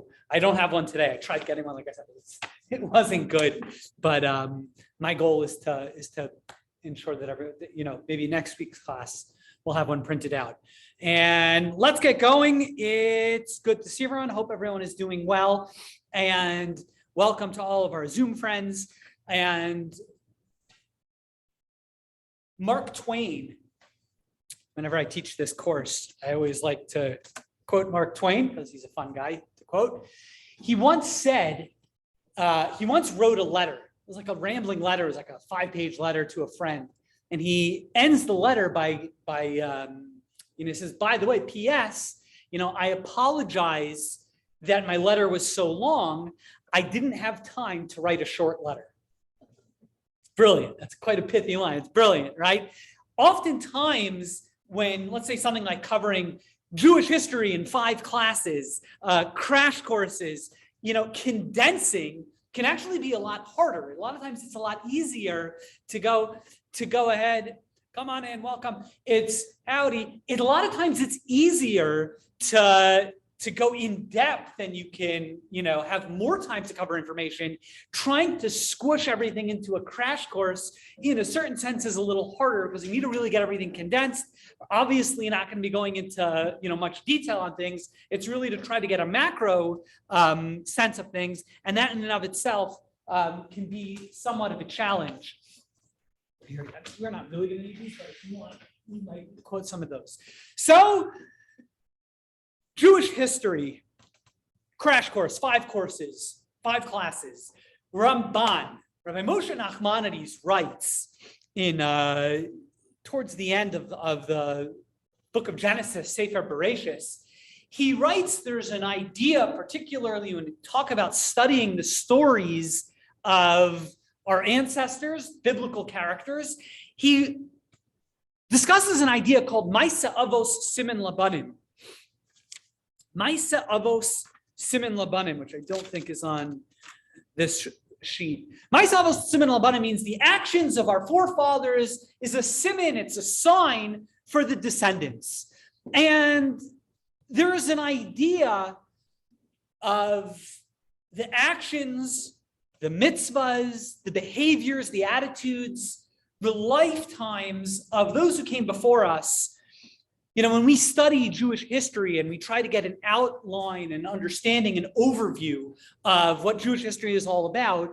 So I don't have one today. I tried getting one, like I said, it wasn't good. But my goal is to ensure that maybe next week's class we'll have one printed out. And let's get going. It's good to see everyone. Hope everyone is doing well. And welcome to all of our Zoom friends. And Mark Twain, whenever I teach this course, I always like to quote Mark Twain because he's a fun guy to quote. He once said, he once wrote a letter. It was like a rambling letter. It was like a 5-page letter to a friend. And he ends the letter by he says, by the way, P.S., I apologize that my letter was so long. I didn't have time to write a short letter. It's brilliant. That's quite a pithy line. It's brilliant, right? Oftentimes when, let's say something like covering Jewish history in 5 classes, crash courses, condensing can actually be a lot harder. A lot of times it's a lot easier to go ahead, come on in, welcome. It's howdy. A lot of times it's easier to go in depth and you can, have more time to cover information. Trying to squish everything into a crash course in a certain sense is a little harder because you need to really get everything condensed. Obviously, you're not going to be going into, much detail on things. It's really to try to get a macro sense of things. And that in and of itself can be somewhat of a challenge. We're not really going to need these, but if you want, we might quote some of those. So, Jewish history, crash course, 5 courses, 5 classes. Ramban, Rabbi Moshe Nachmanides writes in towards the end of the book of Genesis, Sefer Bereshis. He writes there's an idea, particularly when we talk about studying the stories of our ancestors, biblical characters. He discusses an idea called Maisa Avos Siman Labanim. Maisa Avos Siman Labanim, which I don't think is on this sheet. Maisa Avos Siman Labanim means the actions of our forefathers is a siman, it's a sign for the descendants. And there is an idea of the actions, the mitzvahs, the behaviors, the attitudes, the lifetimes of those who came before us. When we study Jewish history and we try to get an outline and understanding, an overview of what Jewish history is all about,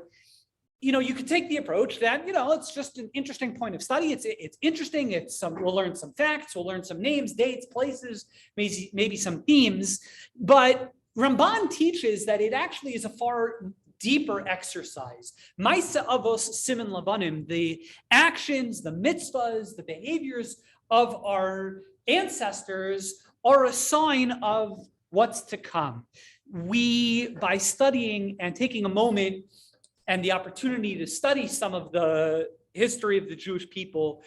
you could take the approach that, it's just an interesting point of study. It's interesting. We'll learn some facts. We'll learn some names, dates, places, maybe some themes. But Ramban teaches that it actually is a far deeper exercise. Maisa Avos Siman Labanim, the actions, the mitzvahs, the behaviors of our ancestors are a sign of what's to come. We, by studying and taking a moment and the opportunity to study some of the history of the Jewish people,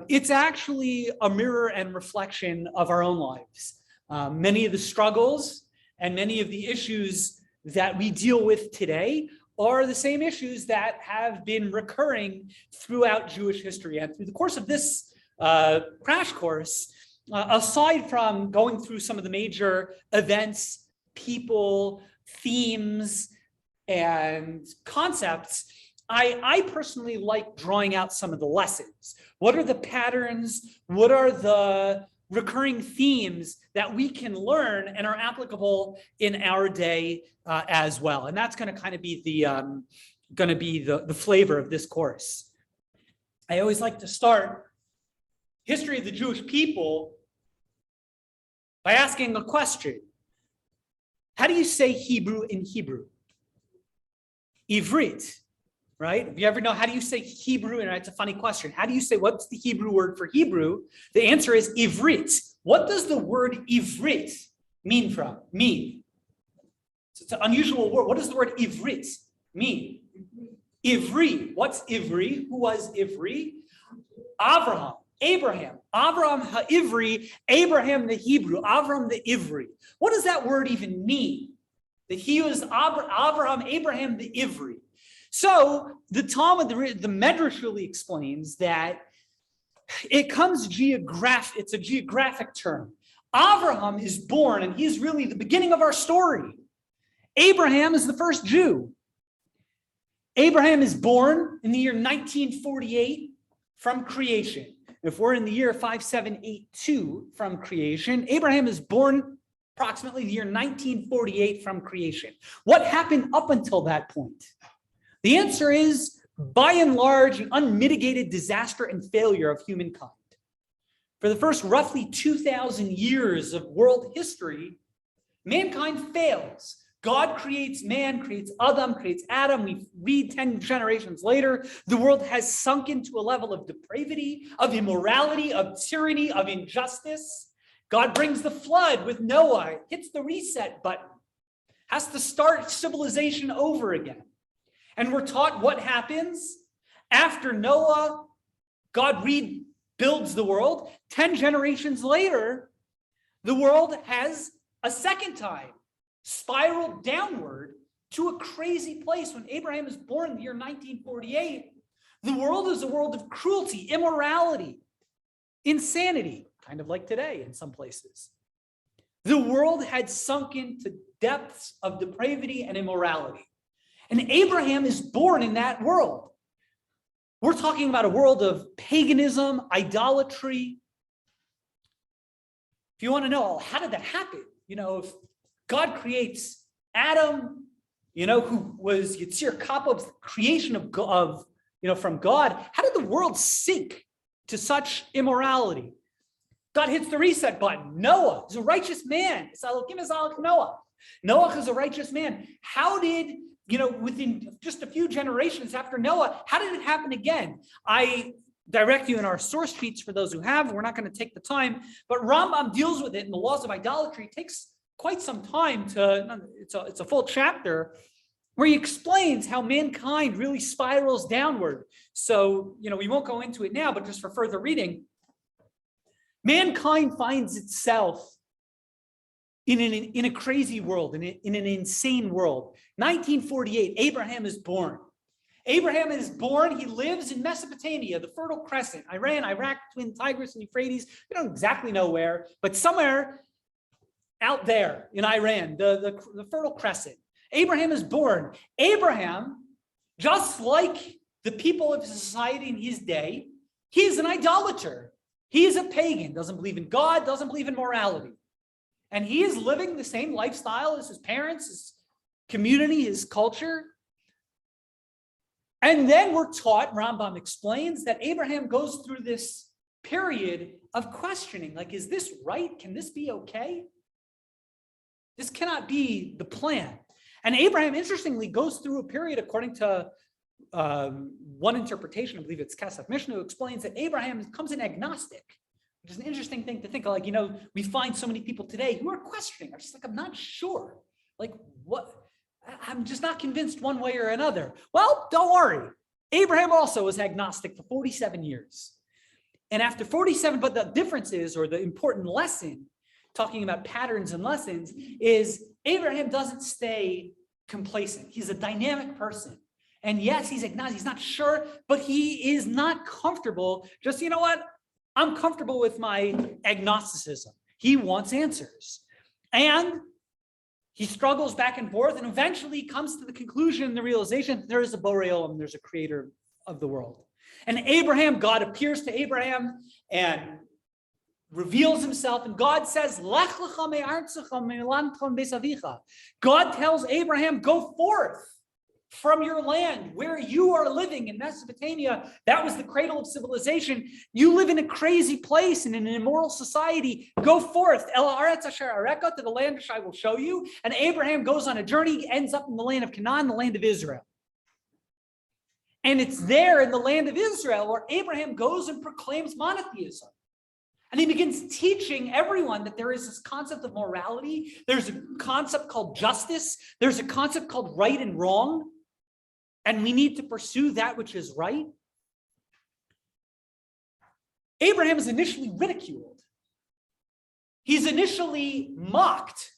it's actually a mirror and reflection of our own lives. Many of the struggles and many of the issues that we deal with today are the same issues that have been recurring throughout Jewish history. And through the course of this crash course, aside from going through some of the major events, people, themes, and concepts, I personally like drawing out some of the lessons. What are the patterns? What are the recurring themes that we can learn and are applicable in our day as well? And that's going to kind of be the flavor of this course. I always like to start history of the Jewish people by asking a question. How do you say Hebrew in Hebrew? Ivrit, right? If you ever know, how do you say Hebrew? And it's a funny question. How do you say, what's the Hebrew word for Hebrew? The answer is Ivrit. What does the word Ivrit mean? So it's an unusual word. What does the word Ivrit mean? Ivri. What's Ivri? Who was Ivri? Abraham, ha'ivri, Abraham the Hebrew, Avram the Ivri. What does that word even mean? That he was Abraham the Ivri. So the Talmud, the Medrash really explains that it comes it's a geographic term. Avraham is born, and he's really the beginning of our story. Abraham is the first Jew. Abraham is born in the year 1948 from creation. If we're in the year 5782 from creation, Abraham is born approximately the year 1948 from creation. What happened up until that point? The answer is, by and large, an unmitigated disaster and failure of humankind. For the first roughly 2,000 years of world history, mankind fails. God creates man, creates Adam. We read 10 generations later, the world has sunk into a level of depravity, of immorality, of tyranny, of injustice. God brings the flood with Noah, hits the reset button, has to start civilization over again. And we're taught what happens after Noah, God rebuilds the world. 10 generations later, the world has a second time spiraled downward to a crazy place. When Abraham is born in the year 1948, the world is a world of cruelty, immorality, insanity, kind of like today in some places. The world had sunk into depths of depravity and immorality. And Abraham is born in that world. We're talking about a world of paganism, idolatry. If you want to know, how did that happen? If God creates Adam, who was Yitzir Kappa, creation of from God, how did the world sink to such immorality? God hits the reset button. Noah is a righteous man. Noah is a righteous man. How did, within just a few generations after Noah, how did it happen again? I direct you in our source sheets for those who have. We're not going to take the time, but Rambam deals with it in the laws of idolatry. It takes quite some time it's a full chapter where he explains how mankind really spirals downward. So, we won't go into it now, but just for further reading, mankind finds itself in a crazy world, in an insane world. 1948, Abraham is born. He lives in Mesopotamia, the Fertile Crescent, Iran, Iraq, between Tigris and Euphrates. We don't exactly know where, but somewhere out there in Iran, the Fertile Crescent. Abraham is born. Abraham, just like the people of society in his day, he is an idolater. He is a pagan, doesn't believe in God, doesn't believe in morality. And he is living the same lifestyle as his parents, his community, his culture. And then we're taught, Rambam explains, that Abraham goes through this period of questioning, like, is this right? Can this be okay? This cannot be the plan. And Abraham, interestingly, goes through a period, according to one interpretation, I believe it's Kesef Mishnah, explains that Abraham comes in agnostic, which is an interesting thing to think of. Like, we find so many people today who are questioning. I'm just like, I'm not sure. Like, what? I'm just not convinced one way or another. Well, don't worry. Abraham also was agnostic for 47 years. And after 47, but the difference is, or the important lesson, talking about patterns and lessons, is Abraham doesn't stay complacent. He's a dynamic person. And yes, he's agnostic, he's not sure, but he is not comfortable. Just, I'm comfortable with my agnosticism. He wants answers. And he struggles back and forth and eventually comes to the conclusion, the realization that there is a Borei Olam, there's a creator of the world. And Abraham, God appears to Abraham and reveals himself, and God says, Lech lecha me'artzecha me'lancha beis avicha. God tells Abraham, go forth from your land where you are living in Mesopotamia. That was the cradle of civilization. You live in a crazy place and in an immoral society. Go forth, El haaretz asher areka, to the land which I will show you. And Abraham goes on a journey, ends up in the land of Canaan, the land of Israel. And it's there in the land of Israel where Abraham goes and proclaims monotheism. And he begins teaching everyone that there is this concept of morality. There's a concept called justice. There's a concept called right and wrong. And we need to pursue that which is right. Abraham is initially ridiculed. He's initially mocked.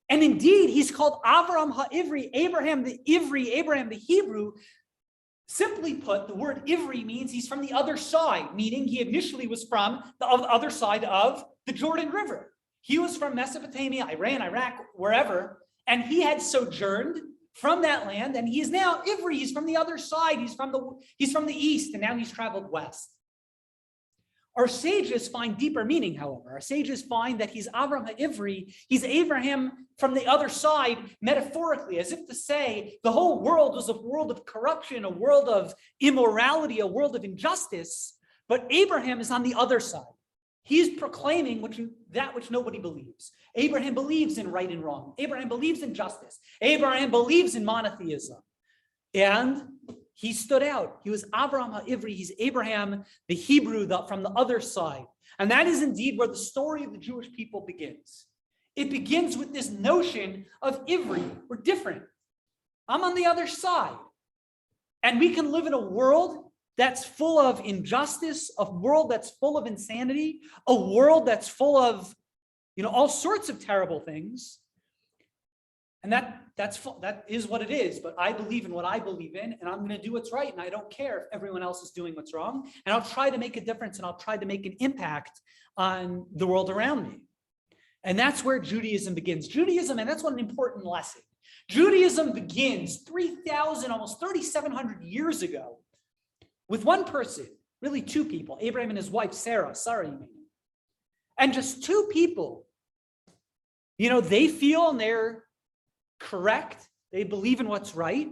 And indeed, he's called Avram HaIvri, Abraham the Ivri, Abraham the Hebrew. Simply put, the word Ivri means he's from the other side, meaning he initially was from the other side of the Jordan River. He was from Mesopotamia, Iran, Iraq, wherever, And he had sojourned from that land, and he is now Ivri. He's from the other side. He's from the east, and now he's traveled west. Our sages find deeper meaning, however. Our sages find that he's Avram HaIvri. He's Abraham from the other side, metaphorically, as if to say the whole world was a world of corruption, a world of immorality, a world of injustice. But Abraham is on the other side. He's proclaiming that which nobody believes. Abraham believes in right and wrong. Abraham believes in justice. Abraham believes in monotheism. And he stood out. He was Avraham HaIvri. He's Abraham, the Hebrew, from the other side. And that is indeed where the story of the Jewish people begins. It begins with this notion of Ivri. We're different. I'm on the other side. And we can live in a world that's full of injustice, a world that's full of insanity, a world that's full of, all sorts of terrible things. And that is what it is. But I believe in what I believe in, and I'm going to do what's right. And I don't care if everyone else is doing what's wrong. And I'll try to make a difference, and I'll try to make an impact on the world around me. And that's where Judaism begins. Judaism, and that's what an important lesson. Judaism begins 3,000, almost 3,700 years ago with one person, really two people, Abraham and his wife, Sarah, you mean. And just two people, they feel and they're correct. They believe in what's right.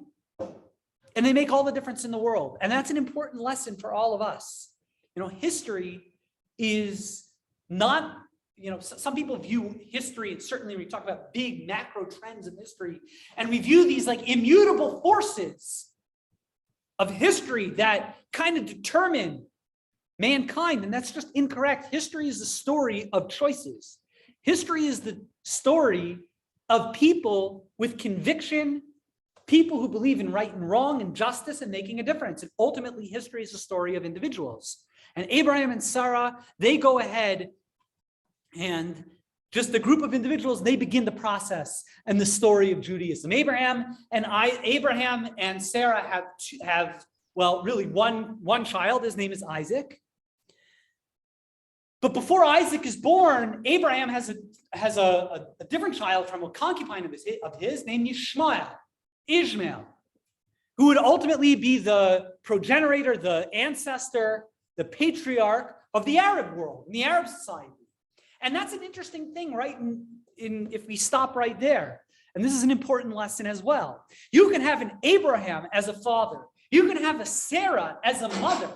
And they make all the difference in the world. And that's an important lesson for all of us. History is not, some people view history, and certainly we talk about big macro trends in history, and we view these like immutable forces of history that kind of determine mankind, and that's just incorrect. History is the story of choices. History is the story of people with conviction, people who believe in right and wrong and justice and making a difference. And ultimately, history is a story of individuals. And Abraham and Sarah, they go ahead, and just the group of individuals, they begin the process and the story of Judaism. Abraham and Sarah have really one child. His name is Isaac. But before Isaac is born, Abraham has a different child from a concubine of his named Ishmael, who would ultimately be the progenitor, the ancestor, the patriarch of the Arab world, in the Arab society. And that's an interesting thing, right? If we stop right there, and this is an important lesson as well. You can have an Abraham as a father. You can have a Sarah as a mother.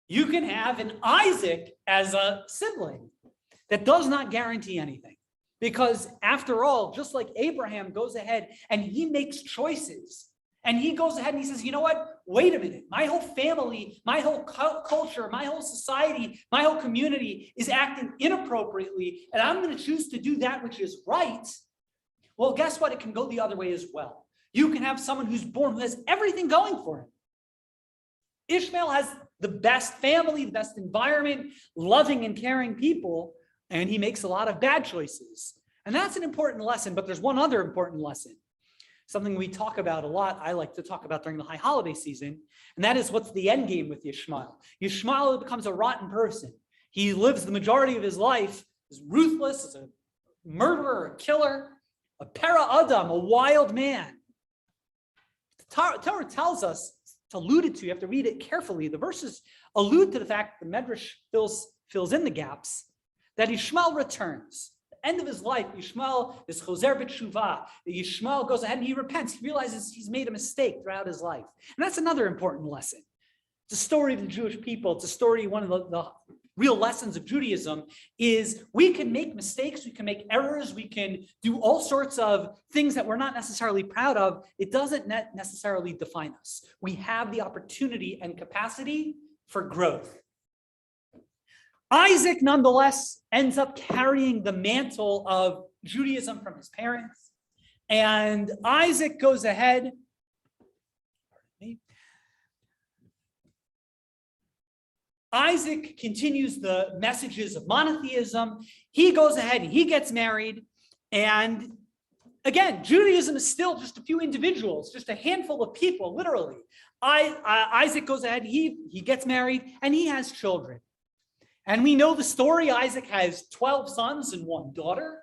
You can have an Isaac as a sibling. That does not guarantee anything. Because after all, just like Abraham goes ahead and he makes choices, and he goes ahead and he says, you know what? Wait a minute. My whole family, my whole culture, my whole society, my whole community is acting inappropriately, and I'm going to choose to do that which is right. Well, guess what? It can go the other way as well. You can have someone who's born who has everything going for him. Ishmael has the best family, the best environment, loving and caring people, and he makes a lot of bad choices. And that's an important lesson, but there's one other important lesson. Something we talk about a lot, I like to talk about during the high holiday season, and that is what's the end game with Ishmael. Ishmael becomes a rotten person. He lives the majority of his life as ruthless, as a murderer, a killer, a para Adam, a wild man. The Torah tells us, it's alluded to, you have to read it carefully. The verses allude to the fact that the Medrash fills in the gaps, that Ishmael returns. End of his life, Ishmael is choser b'teshuvah. Ishmael goes ahead and he repents. He realizes he's made a mistake throughout his life. And that's another important lesson. It's a story of the Jewish people. It's a story, one of the real lessons of Judaism is we can make mistakes, we can make errors, we can do all sorts of things that we're not necessarily proud of. It doesn't necessarily define us. We have the opportunity and capacity for growth. Isaac, nonetheless, ends up carrying the mantle of Judaism from his parents. And Isaac goes ahead. Isaac continues the messages of monotheism. He goes ahead and he gets married. And again, Judaism is still just a few individuals, just a handful of people, literally. Isaac goes ahead, he gets married, and he has children. And we know the story. Isaac has 12 sons and one daughter.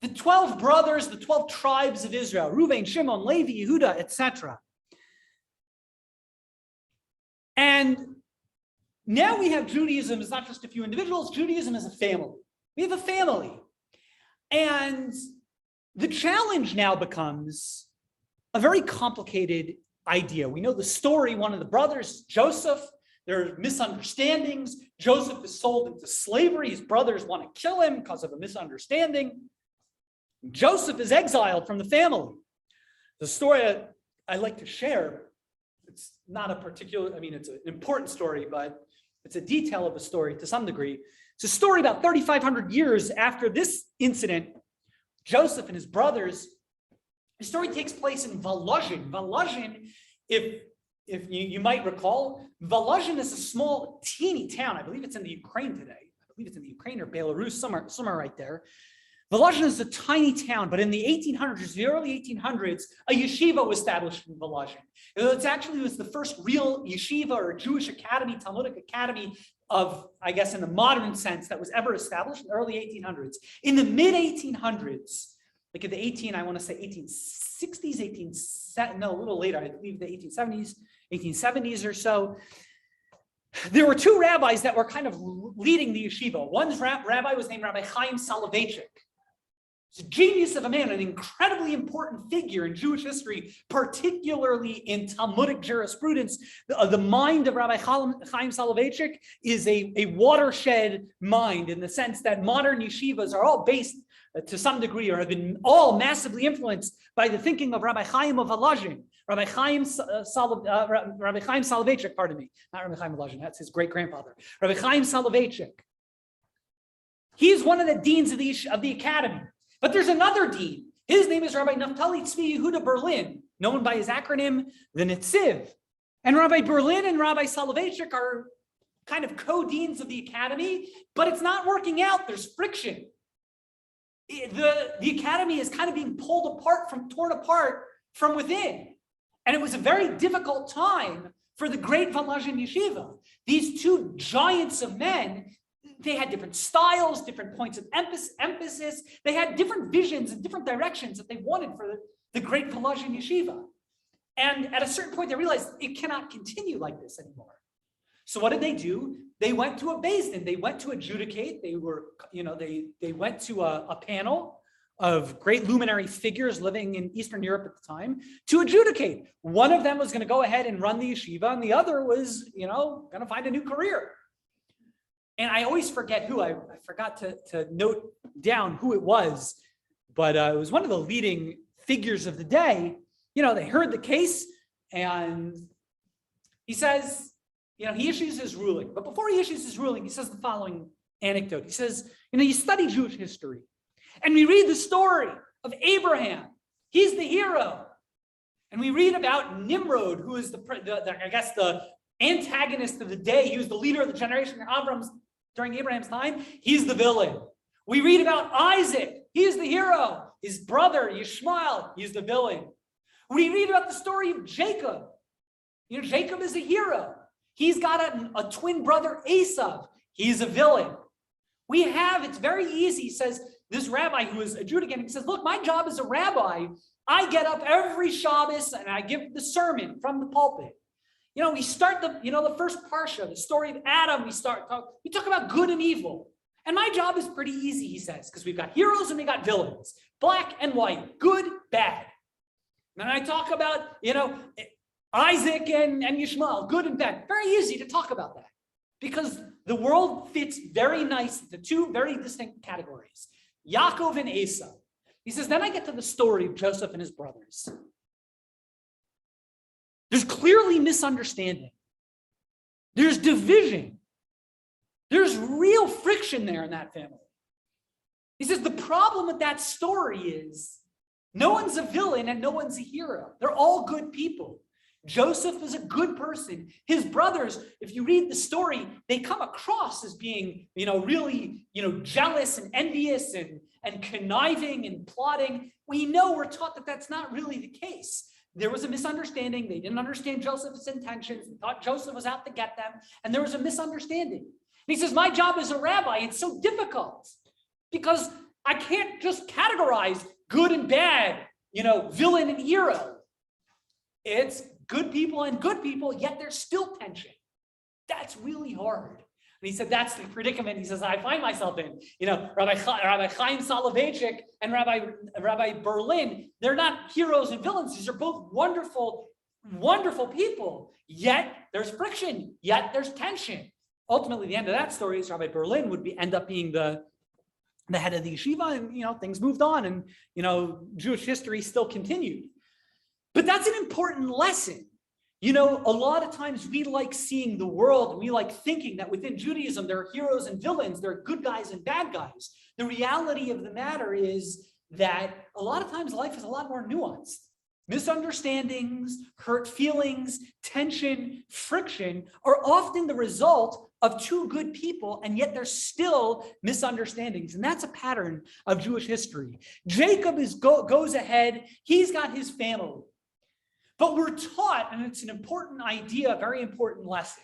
the 12 brothers, the 12 tribes of Israel, Reuben, Shimon, Levi, Yehuda, etc. And now we have Judaism as not just a few individuals, Judaism as a family. We have a family. And the challenge now becomes a very complicated idea. We know the story, one of the brothers, Joseph, there are misunderstandings. Joseph is sold into slavery. His brothers want to kill him because of a misunderstanding. Joseph is exiled from the family. The story I like to share, it's not a particular, it's an important story, but it's a detail of a story to some degree. It's a story about 3,500 years after this incident. Joseph and his brothers, the story takes place in Volozhin. Volozhin, if you might recall, Volozhin is a small, teeny town. I believe it's in the Ukraine today. I believe it's in the Ukraine or Belarus, somewhere right there. Volozhin is a tiny town, but in the 1800s, the early 1800s, a yeshiva was established in Volozhin. It was the first real yeshiva or Jewish academy, Talmudic academy of, I guess, in the modern sense that was ever established in the early 1800s. In the mid 1800s, like in the 1860s, a little later, I believe the 1870s or so, there were two rabbis that were kind of leading the yeshiva. One rabbi was named Rabbi Chaim Soloveitchik. He's a genius of a man, an incredibly important figure in Jewish history, particularly in Talmudic jurisprudence. The mind of Rabbi Chaim Soloveitchik is a watershed mind in the sense that modern yeshivas are all based to some degree or have been all massively influenced by the thinking of Rabbi Chaim of Volozhin. Rabbi Chaim Soloveitchik, pardon me, not Rabbi Chaim Volozhin, that's his great-grandfather. Rabbi Chaim Soloveitchik. He's one of the deans of the academy. But there's another dean. His name is Rabbi Naftali Tzvi Yehuda Berlin, known by his acronym, the Netziv. And Rabbi Berlin and Rabbi Soloveitchik are kind of co-deans of the academy, but it's not working out. There's friction. The academy is kind of being torn apart from within. And it was a very difficult time for the great Volozhin yeshiva. These two giants of men, they had different styles, different points of emphasis. They had different visions and different directions that they wanted for the great Volozhin yeshiva. And at a certain point, they realized it cannot continue like this anymore. So what did they do? They went to a Beis Din. They went to adjudicate. They went to a panel of great luminary figures living in Eastern Europe at the time to adjudicate. One of them was going to go ahead and run the yeshiva, and the other was, going to find a new career. And I always forget who. I forgot to note down who it was, but it was one of the leading figures of the day. They heard the case, and he says, he issues his ruling. But before he issues his ruling, he says the following anecdote. He says, you study Jewish history, and we read the story of Abraham. He's the hero. And we read about Nimrod, who is the antagonist of the day. He was the leader of the generation of Abraham's during Abraham's time. He's the villain. We read about Isaac. He's the hero. His brother, Yishmael, he's the villain. We read about the story of Jacob. Jacob is a hero. He's got a twin brother, Esav. He's a villain. It's very easy, says this rabbi who is adjudicating, he says, look, my job as a rabbi, I get up every Shabbos and I give the sermon from the pulpit. We start the first parsha, the story of Adam, we talk about good and evil. And my job is pretty easy, he says, because we've got heroes and we got villains, black and white, good, bad. And I talk about, Isaac and Yishmael, good and bad. Very easy to talk about that because the world fits very nice into two very distinct categories, Yaakov and Esau. He says, then I get to the story of Joseph and his brothers. There's clearly misunderstanding. There's division. There's real friction there in that family. He says the problem with that story is no one's a villain and no one's a hero. They're all good people. Joseph is a good person. His brothers, if you read the story, they come across as being, really, jealous and envious and conniving and plotting. We're taught that that's not really the case. There was a misunderstanding. They didn't understand Joseph's intentions. They thought Joseph was out to get them. And there was a misunderstanding. And he says, my job as a rabbi, it's so difficult because I can't just categorize good and bad, villain and hero. It's good people and good people, yet there's still tension. That's really hard. And he said, that's the predicament he says I find myself in. Rabbi Chaim Soloveitchik and Rabbi Berlin, they're not heroes and villains. These are both wonderful, wonderful people. Yet there's friction, yet there's tension. Ultimately, the end of that story is Rabbi Berlin would end up being the head of the yeshiva, and things moved on, and Jewish history still continued. But that's an important lesson. A lot of times we like seeing the world, and we like thinking that within Judaism there are heroes and villains, there are good guys and bad guys. The reality of the matter is that a lot of times life is a lot more nuanced. Misunderstandings, hurt feelings, tension, friction are often the result of two good people, and yet there's still misunderstandings. And that's a pattern of Jewish history. Jacob goes ahead, he's got his family. But we're taught, and it's an important idea, a very important lesson.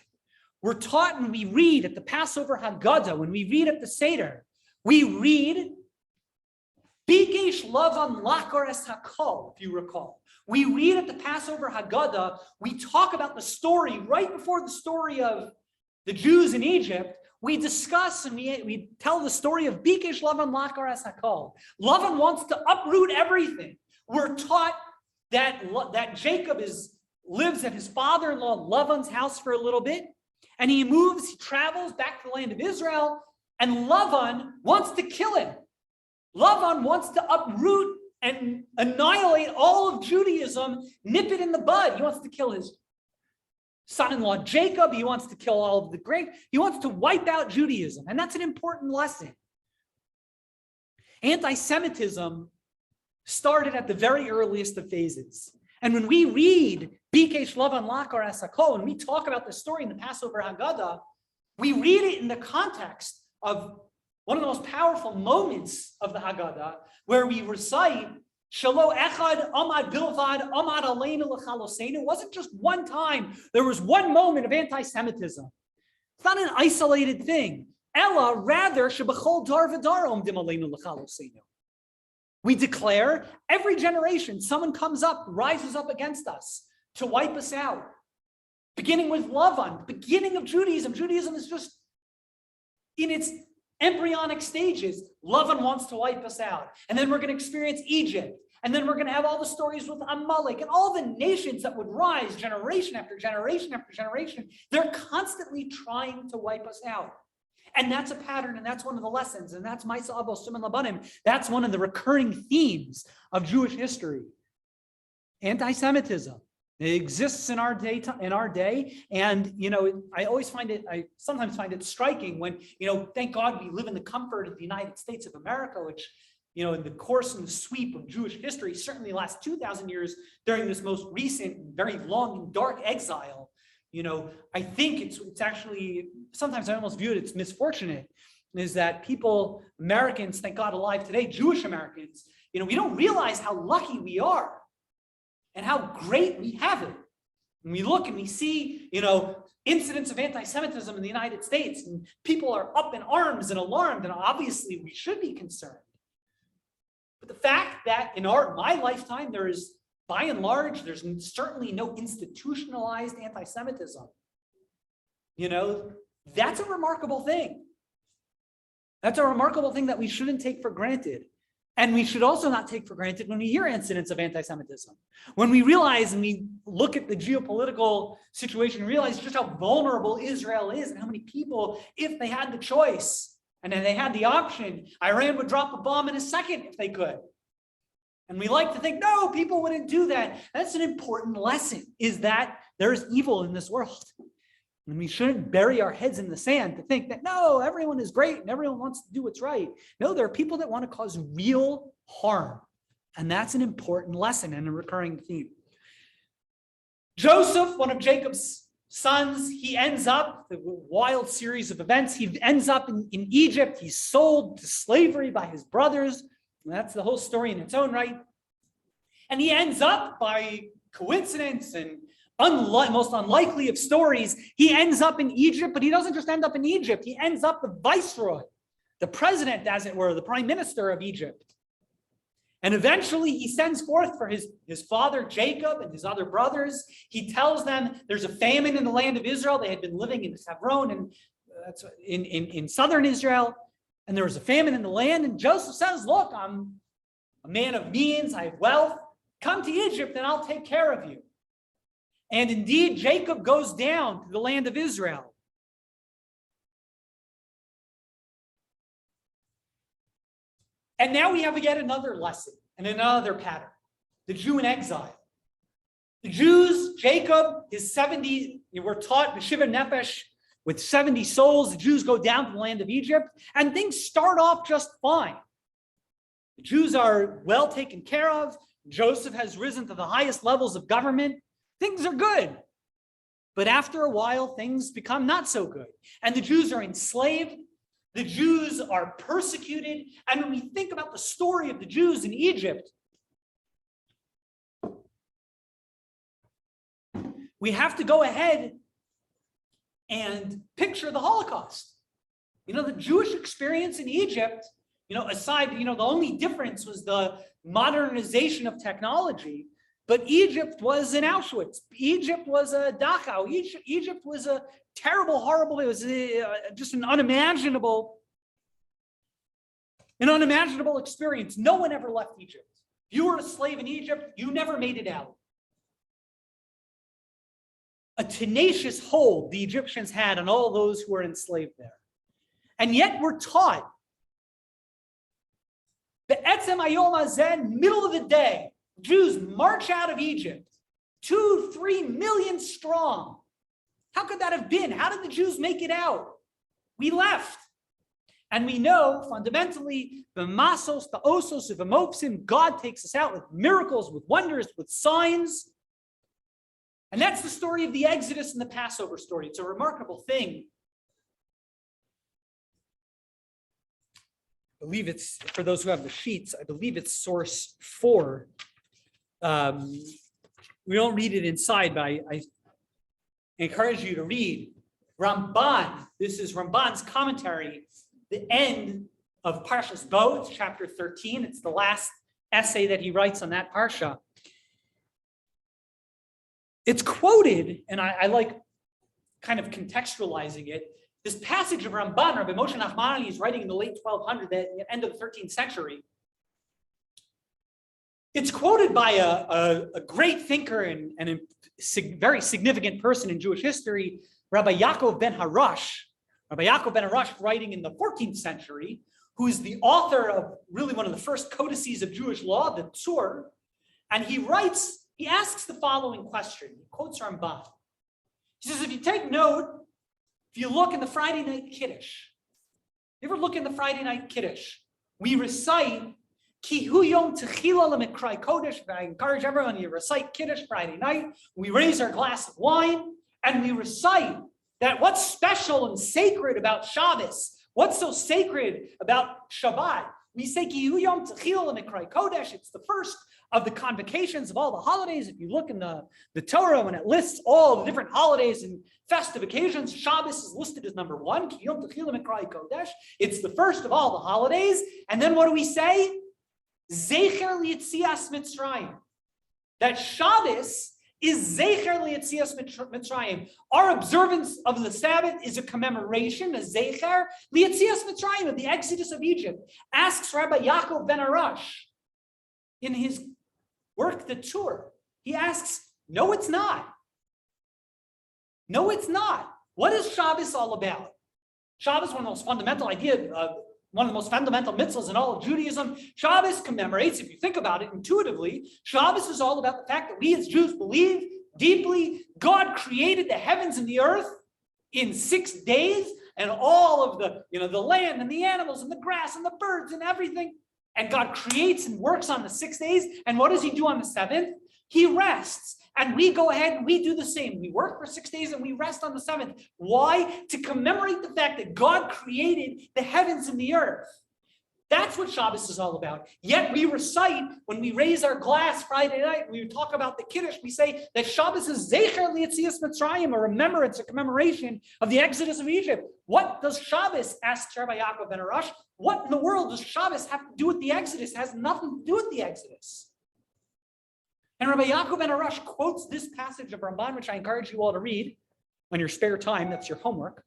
We're taught when we read at the Passover Haggadah, when we read at the Seder, we read, Bikesh Lavan Lakar es Hakol, if you recall. We read at the Passover Haggadah, we talk about the story right before the story of the Jews in Egypt. We discuss and we tell the story of Bikesh Lavan Lakar es Hakol. Lavan wants to uproot everything. We're taught that Jacob lives at his father-in-law Lavan's house for a little bit, and he travels back to the land of Israel, and Lavan wants to kill him. Lavan wants to uproot and annihilate all of Judaism, nip it in the bud. He wants to kill his son-in-law Jacob. He wants to kill all of the great. He wants to wipe out Judaism, and that's an important lesson. Anti-Semitism started at the very earliest of phases. And when we read Bikesh Lavan Lakar es Hakol, and we talk about the story in the Passover Haggadah, we read it in the context of one of the most powerful moments of the Haggadah, where we recite, Shalo echad amad bilvad amad aleinu l'chaloseinu. It wasn't just one time. There was one moment of anti-Semitism. It's not an isolated thing. Ella, rather, shebachol dar v'dar omdim aleinu l'chaloseinu. We declare every generation, someone comes up, rises up against us to wipe us out. Beginning with Lavan, the beginning of Judaism. Judaism is just in its embryonic stages. Lavan wants to wipe us out. And then we're going to experience Egypt. And then we're going to have all the stories with Amalek and all the nations that would rise generation after generation after generation. They're constantly trying to wipe us out. And that's a pattern, and that's one of the lessons, and that's Ma'aseh Avos Siman Labanim. That's one of the recurring themes of Jewish history. Anti-Semitism. It exists in our day, and I sometimes find it striking when, thank God we live in the comfort of the United States of America, which, in the course and the sweep of Jewish history, certainly the last 2,000 years during this most recent, very long and dark exile. I think it's actually, sometimes I almost view it as misfortunate, is that people, Americans, thank God alive today, Jewish Americans, we don't realize how lucky we are and how great we have it. When we look and we see, incidents of anti-Semitism in the United States, and people are up in arms and alarmed, and obviously we should be concerned. But the fact that in my lifetime, there is, by and large, there's certainly no institutionalized anti-Semitism. That's a remarkable thing. That's a remarkable thing that we shouldn't take for granted. And we should also not take for granted when we hear incidents of anti-Semitism. When we realize and we look at the geopolitical situation, realize just how vulnerable Israel is and how many people, if they had the choice and then they had the option, Iran would drop a bomb in a second if they could. And we like to think, no, people wouldn't do that. That's an important lesson, is that there's evil in this world. And we shouldn't bury our heads in the sand to think that, no, everyone is great and everyone wants to do what's right. No, there are people that want to cause real harm. And that's an important lesson and a recurring theme. Joseph, one of Jacob's sons, he ends up, the wild series of events, he ends up in Egypt. He's sold to slavery by his brothers. That's the whole story in its own right. And he ends up, by coincidence and most unlikely of stories, he ends up in Egypt, but he doesn't just end up in Egypt. He ends up the viceroy the president, as it were, the prime minister of Egypt. And eventually he sends forth for his father Jacob and his other brothers. He tells them there's a famine in the land of Israel. They had been living in Hebron and in southern Israel. And there was a famine in the land. And Joseph says, look, I'm a man of means. I have wealth. Come to Egypt and I'll take care of you. And indeed, Jacob goes down to the land of Israel. And now we have yet another lesson and another pattern. The Jew in exile. The Jews, Jacob, his 70, we're taught, Shiva Nefesh, with 70 souls, the Jews go down to the land of Egypt, and things start off just fine. The Jews are well taken care of. Joseph has risen to the highest levels of government. Things are good. But after a while, things become not so good. And the Jews are enslaved. The Jews are persecuted. And when we think about the story of the Jews in Egypt, we have to go ahead and picture the Holocaust. The Jewish experience in Egypt, aside, the only difference was the modernization of technology, but Egypt was an Auschwitz. Egypt was a Dachau. Egypt was a terrible, horrible, it was just an unimaginable experience. No one ever left Egypt. If you were a slave in Egypt, you never made it out. A tenacious hold the Egyptians had on all those who were enslaved there. And yet we're taught, Be'etzem hayom hazeh, middle of the day, Jews march out of Egypt, 2-3 million strong. How could that have been? How did the Jews make it out? We left. And we know fundamentally, the masos, the osos, the mopsim, God takes us out with miracles, with wonders, with signs. And that's the story of the Exodus and the Passover story. It's a remarkable thing. I believe it's, for those who have the sheets, I believe it's source 4. We don't read it inside, but I encourage you to read Ramban. This is Ramban's commentary, the end of Parshas Bo, it's chapter 13. It's the last essay that he writes on that parsha. It's quoted, and I like kind of contextualizing it. This passage of Ramban, Rabbi Moshe Nachmani is writing in the late 1200s, the end of the 13th century. It's quoted by a great thinker and a very significant person in Jewish history, Rabbi Yaakov ben Harash. Rabbi Yaakov ben Harash, writing in the 14th century, who is the author of really one of the first codices of Jewish law, the Tzur. And he asks the following question. He quotes Ramban. He says, if you take note, if you look in the Friday night Kiddush, you ever look in the Friday night Kiddush, we recite Ki hu yom techila lemikrai kodesh. I encourage everyone to recite Kiddush Friday night. We raise our glass of wine and we recite that what's special and sacred about Shabbos, what's so sacred about Shabbat. We say Ki hu yom techila lemikrai kodesh. It's the first of the convocations of all the holidays. If you look in the Torah, when it lists all the different holidays and festive occasions, Shabbos is listed as number 1. Ki yom techila lemikrai kodesh. It's the first of all the holidays. And then what do we say? Zecher li'etzias Mitzrayim. That Shabbos is Zecher li'etzias Mitzrayim. Our observance of the Sabbath is a commemoration, a Zecher li'etzias Mitzrayim, of the Exodus of Egypt. Asks Rabbi Yaakov ben Harash in his work, the Tzur. He asks, no, it's not. No, it's not. What is Shabbos all about? Shabbos, one of the most fundamental one of the most fundamental mitzvahs in all of Judaism. Shabbos commemorates, if you think about it intuitively, Shabbos is all about the fact that we as Jews believe deeply God created the heavens and the earth in 6 days, and all of the land and the animals and the grass and the birds and everything. And God creates and works on the 6 days. And what does he do on the 7th? He rests. And we go ahead and we do the same. We work for 6 days and we rest on the 7th. Why? To commemorate the fact that God created the heavens and the earth. That's what Shabbos is all about. Yet we recite, when we raise our glass Friday night, we talk about the Kiddush, we say that Shabbos is Zecher Lietzias Mitzrayim, a remembrance, a commemoration of the Exodus of Egypt. What does Shabbos, asks Rabbi Yaakov ben Arash, what in the world does Shabbos have to do with the Exodus? It has nothing to do with the Exodus. And Rabbi Yaakov ben Arash quotes this passage of Ramban, which I encourage you all to read on your spare time. That's your homework.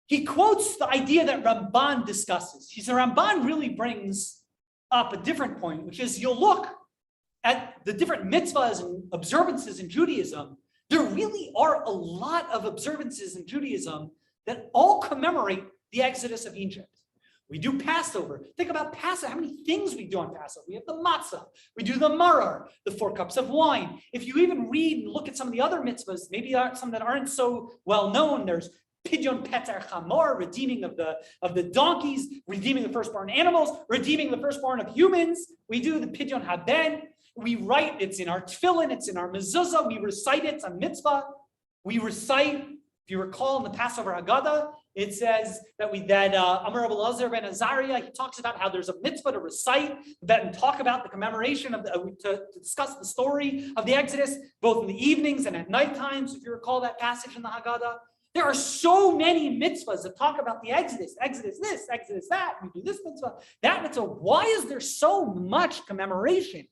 He quotes the idea that Ramban discusses. He said Ramban really brings up a different point, which is you'll look at the different mitzvahs and observances in Judaism. There really are a lot of observances in Judaism that all commemorate the Exodus of Egypt. We do Passover. Think about Passover, how many things we do on Passover. We have the matzah, we do the maror, the 4 cups of wine. If you even read and look at some of the other mitzvahs, maybe some that aren't so well known, there's Pidyon Peter Chamor, redeeming of the donkeys, redeeming the firstborn animals, redeeming the firstborn of humans. We do the Pidyon Haben. We write, it's in our tefillin, it's in our mezuzah. We recite it, it's a mitzvah. We recite, if you recall in the Passover Haggadah, it says that Amar Rabbi Elazar ben Azariah, he talks about how there's a mitzvah to recite that and talk about the commemoration of to discuss the story of the Exodus, both in the evenings and at night times, if you recall that passage in the Haggadah. There are so many mitzvahs that talk about the Exodus. Exodus this, Exodus that. We do this mitzvah, that mitzvah. Why is there so much commemoration?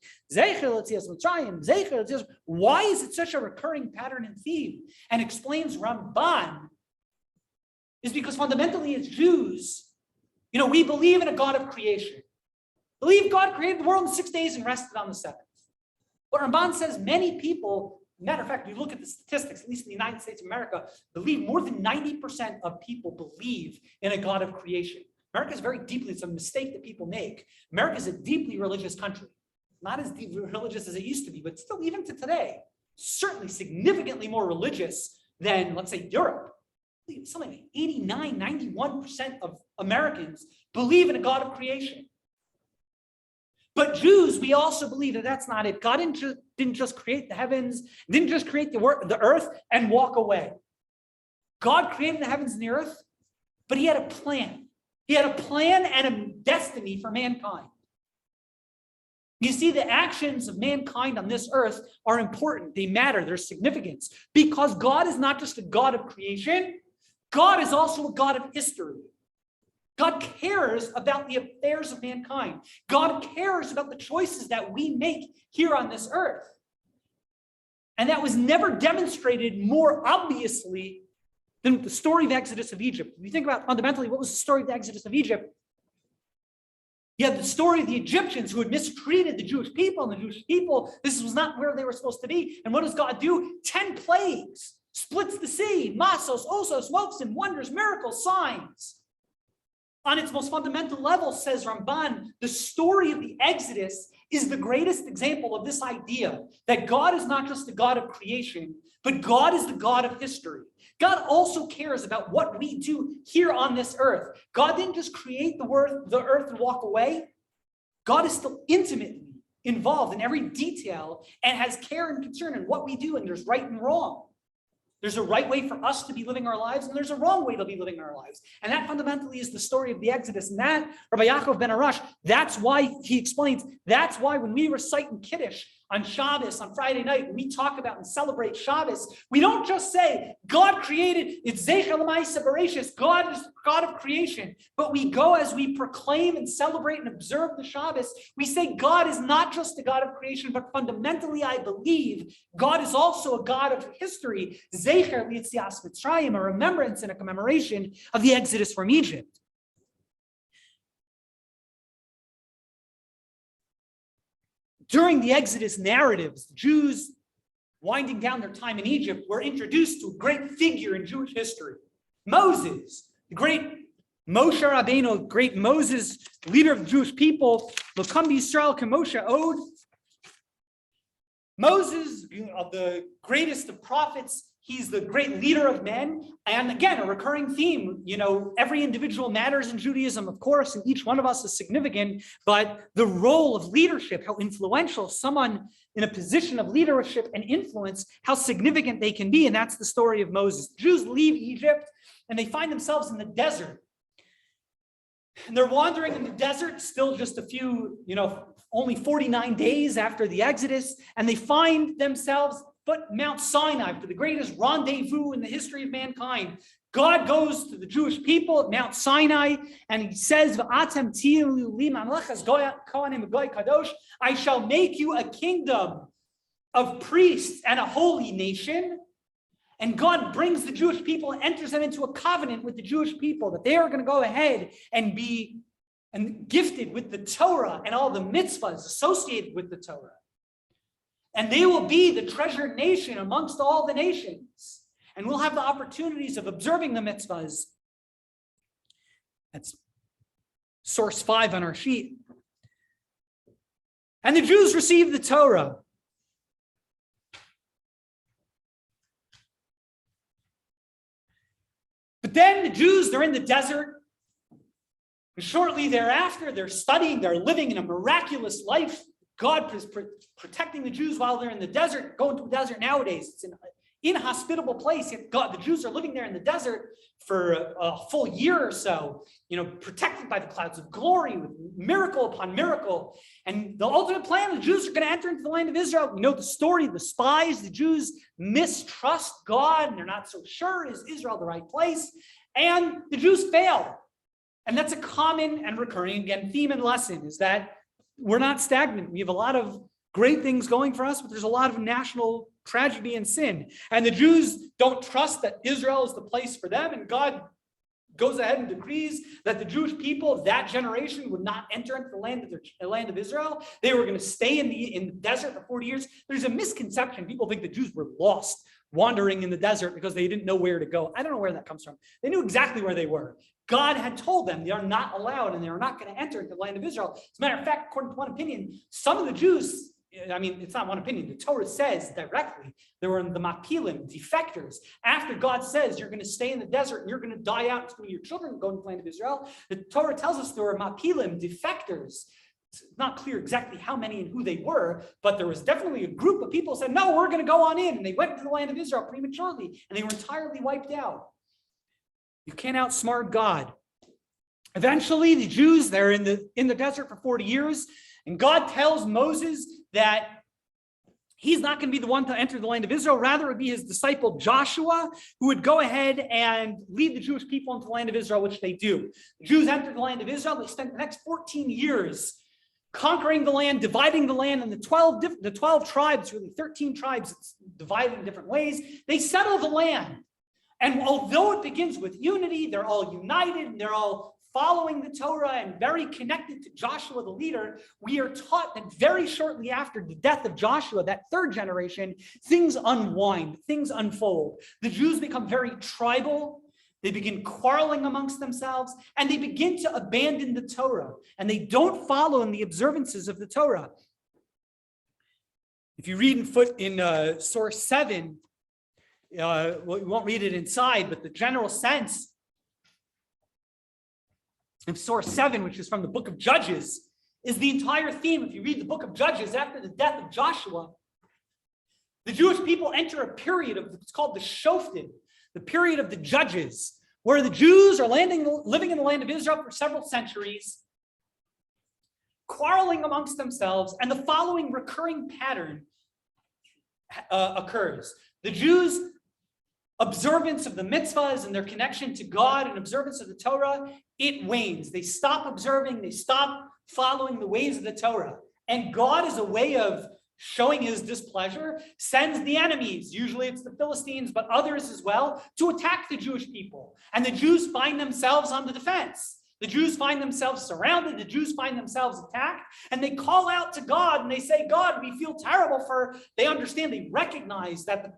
Why is it such a recurring pattern and theme? And explains Ramban is because fundamentally as Jews, we believe in a God of creation. Believe God created the world in 6 days and rested on the 7th. But Ramban says many people, matter of fact, you look at the statistics, at least in the United States of America, believe more than 90% of people believe in a God of creation. America is very deeply, it's a mistake that people make. America is a deeply religious country. Not as deeply religious as it used to be, but still, even to today, certainly significantly more religious than, let's say, Europe. Something like 89, 91% of Americans believe in a God of creation. But Jews, we also believe that that's not it. God didn't just create the heavens, didn't just create the earth and walk away. God created the heavens and the earth, but he had a plan. He had a plan and a destiny for mankind. You see, the actions of mankind on this earth are important. They matter. There's significance. Because God is not just a God of creation, God is also a God of history. God cares about the affairs of mankind. God cares about the choices that we make here on this earth. And that was never demonstrated more obviously than the story of the Exodus of Egypt. If you think about fundamentally, what was the story of the Exodus of Egypt? You have the story of the Egyptians who had mistreated the Jewish people, and the Jewish people, this was not where they were supposed to be. And what does God do? 10 plagues, splits the sea, masos, osos, smokes, and wonders, miracles, signs. On its most fundamental level, says Ramban, the story of the Exodus is the greatest example of this idea that God is not just the God of creation, but God is the God of history. God also cares about what we do here on this earth. God didn't just create the earth and walk away. God is still intimately involved in every detail and has care and concern in what we do, and there's right and wrong. There's a right way for us to be living our lives, and there's a wrong way to be living our lives. And that fundamentally is the story of the Exodus. And that, Rabbi Yaakov ben Arash, that's why he explains, that's why when we recite in Kiddush on Shabbos, on Friday night, when we talk about and celebrate Shabbos, we don't just say, God created, it's Zecher L'Maaseh Bereshis, God is God of creation. But we go as we proclaim and celebrate and observe the Shabbos, we say God is not just the God of creation, but fundamentally, I believe God is also a God of history. Zecher L'Yetzias Mitzrayim, a remembrance and a commemoration of the Exodus from Egypt. During the Exodus narratives, the Jews winding down their time in Egypt were introduced to a great figure in Jewish history, Moses, the great Moshe Rabbeinu, great Moses, leader of the Jewish people. L'kam b'Yisrael k'Moshe Od. Moses, of the greatest of prophets, he's the great leader of men. And again, a recurring theme, every individual matters in Judaism, of course, and each one of us is significant, but the role of leadership, how influential someone in a position of leadership and influence, how significant they can be. And that's the story of Moses. Jews leave Egypt and they find themselves in the desert. And they're wandering in the desert, still just a few, only 49 days after the Exodus, and they find themselves at Mount Sinai, for the greatest rendezvous in the history of mankind. God goes to the Jewish people at Mount Sinai, and he says, I shall make you a kingdom of priests and a holy nation. And God brings the Jewish people and enters them into a covenant with the Jewish people that they are going to go ahead and be gifted with the Torah and all the mitzvahs associated with the Torah. And they will be the treasured nation amongst all the nations. And we'll have the opportunities of observing the mitzvahs. That's source 5 on our sheet. And the Jews received the Torah. But then the Jews, they're in the desert. And shortly thereafter, they're studying, they're living in a miraculous life. God is protecting the Jews while they're in the desert. Going to the desert nowadays, it's an inhospitable place. The Jews are living there in the desert for a full year or so, protected by the clouds of glory with miracle upon miracle. And the ultimate plan, the Jews are going to enter into the land of Israel. We know the story, the spies, the Jews mistrust God, and they're not so sure, is Israel the right place? And the Jews fail. And that's a common and recurring, again, theme and lesson, is that we're not stagnant. We have a lot of great things going for us, but there's a lot of national tragedy and sin. And the Jews don't trust that Israel is the place for them. And God goes ahead and decrees that the Jewish people of that generation would not enter into the land of Israel. They were going to stay in the desert for 40 years. There's a misconception. People think the Jews were lost, wandering in the desert because they didn't know where to go. I don't know where that comes from. They knew exactly where they were. God had told them they are not allowed and they are not going to enter into the land of Israel. As a matter of fact, according to one opinion, some of the Jews, it's not one opinion, the Torah says directly, there were the Mapilim, defectors. After God says you're going to stay in the desert and you're going to die out, it's going to be your children going to the land of Israel, the Torah tells us there were Mapilim, defectors. It's not clear exactly how many and who they were, but there was definitely a group of people who said, no, we're going to go on in. And they went to the land of Israel prematurely and they were entirely wiped out. You can't outsmart God. Eventually, the Jews, they're in the desert for 40 years, and God tells Moses that he's not going to be the one to enter the land of Israel. Rather, it would be his disciple Joshua who would go ahead and lead the Jewish people into the land of Israel, which they do. The Jews entered the land of Israel. They spent the next 14 years conquering the land, dividing the land, and the 12 tribes, really 13 tribes divided in different ways. They settle the land. And although it begins with unity, they're all united and they're all following the Torah and very connected to Joshua, the leader. We are taught that very shortly after the death of Joshua, that third generation, things unwind, things unfold. The Jews become very tribal. They begin quarreling amongst themselves and they begin to abandon the Torah and they don't follow in the observances of the Torah. If you read in source 7, we won't read it inside, but the general sense of source 7, which is from the book of Judges, is the entire theme. If you read the book of Judges after the death of Joshua, the Jewish people enter a period of, it's called the Shoftim, the period of the judges, where the Jews are living in the land of Israel for several centuries, quarreling amongst themselves, and the following recurring pattern occurs. The Jews' observance of the mitzvahs and their connection to God and observance of the Torah, it wanes. They stop observing, they stop following the ways of the Torah. And God, as a way of showing his displeasure, sends the enemies, usually it's the Philistines, but others as well, to attack the Jewish people. And the Jews find themselves on the defense. The Jews find themselves surrounded. The Jews find themselves attacked. And they call out to God and they say, God, we feel terrible for, they understand, they recognize that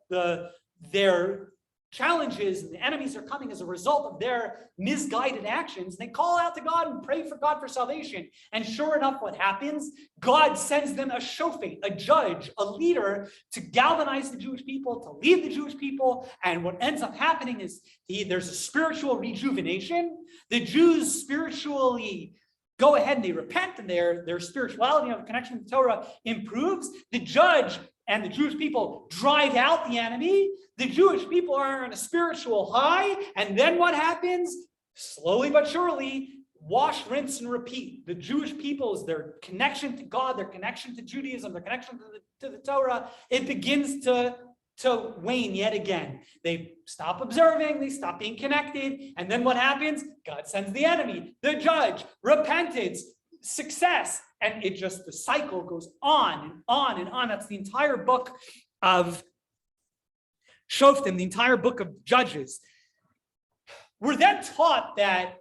their challenges and the enemies are coming as a result of their misguided actions. They call out to God and pray for God for salvation. And sure enough, what happens? God sends them a shofet, a judge, a leader to galvanize the Jewish people, to lead the Jewish people. And what ends up happening is there's a spiritual rejuvenation. The Jews spiritually go ahead and they repent and their spirituality of connection with Torah improves. The judge and the Jewish people drive out the enemy. The Jewish people are on a spiritual high. And then what happens? Slowly but surely, wash, rinse, and repeat. The Jewish people's, their connection to God, their connection to Judaism, their connection to the Torah, it begins to wane yet again. They stop observing, they stop being connected, and then what happens? God sends the enemy, the judge, repentance, success, and the cycle goes on and on and on. That's the entire book of Shoftim, the entire book of Judges. We're then taught that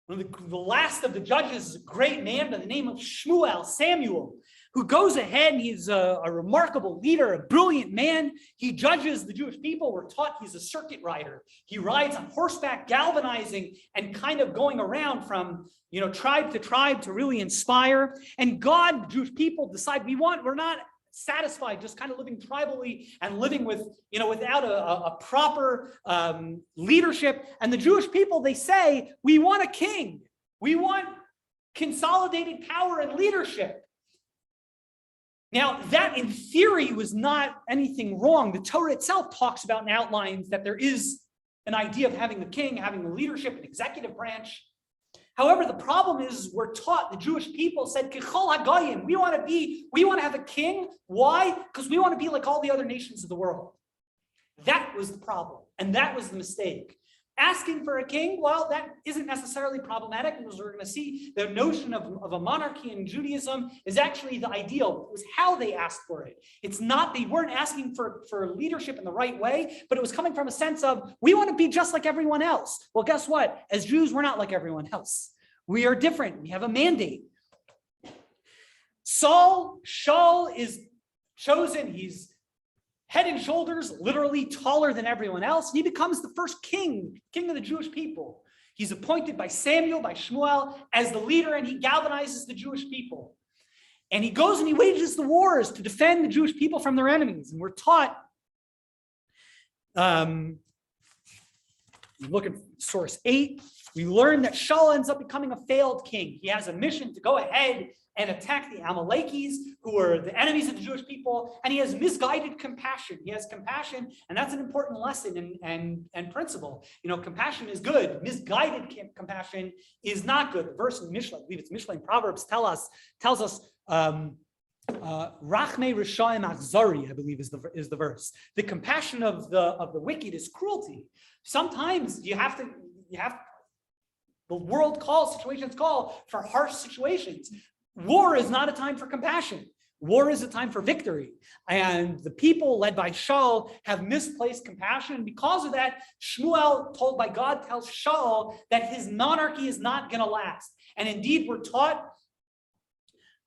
the last of the judges is a great man by the name of Shmuel, Samuel, who goes ahead and he's a remarkable leader, a brilliant man. He judges the Jewish people. We're taught he's a circuit rider. He rides on horseback, galvanizing and kind of going around from tribe to tribe to really inspire. And God, the Jewish people decide we're not satisfied just kind of living tribally and living without a proper leadership. And the Jewish people, they say, we want a king. We want consolidated power and leadership. Now, that in theory was not anything wrong. The Torah itself talks about and outlines that there is an idea of having a king, having a leadership, an executive branch. However, the problem is we're taught, the Jewish people said, Kichol HaGoyim, we want to have a king. Why? Because we want to be like all the other nations of the world. That was the problem, and that was the mistake. Asking for a king, well, that isn't necessarily problematic, because we're going to see the notion of a monarchy in Judaism is actually the ideal. It was how they asked for it. It's not, they weren't asking for leadership in the right way, but it was coming from a sense of, we want to be just like everyone else. Well, guess what? As Jews, we're not like everyone else. We are different. We have a mandate. Shaul is chosen. He's head and shoulders, literally taller than everyone else. He becomes the first king of the Jewish people. He's appointed by Samuel, by Shmuel, as the leader, and he galvanizes the Jewish people. And he goes and he wages the wars to defend the Jewish people from their enemies. And we're taught, look at source 8, we learn that Shaul ends up becoming a failed king. He has a mission to go ahead and attack the Amalekis, who are the enemies of the Jewish people, and he has misguided compassion. He has compassion, and that's an important lesson and principle. Compassion is good. Misguided compassion is not good. The verse in Mishlei, I believe it's Mishlei in Proverbs, tells us Rachmei Rishaim Achzari, I believe is the verse. The compassion of the wicked is cruelty. Sometimes the world situations call for harsh situations. War is not a time for compassion. War is a time for victory. And the people led by Shaul have misplaced compassion. Because of that, Shmuel, told by God, tells Shaul that his monarchy is not going to last. And indeed, we're taught,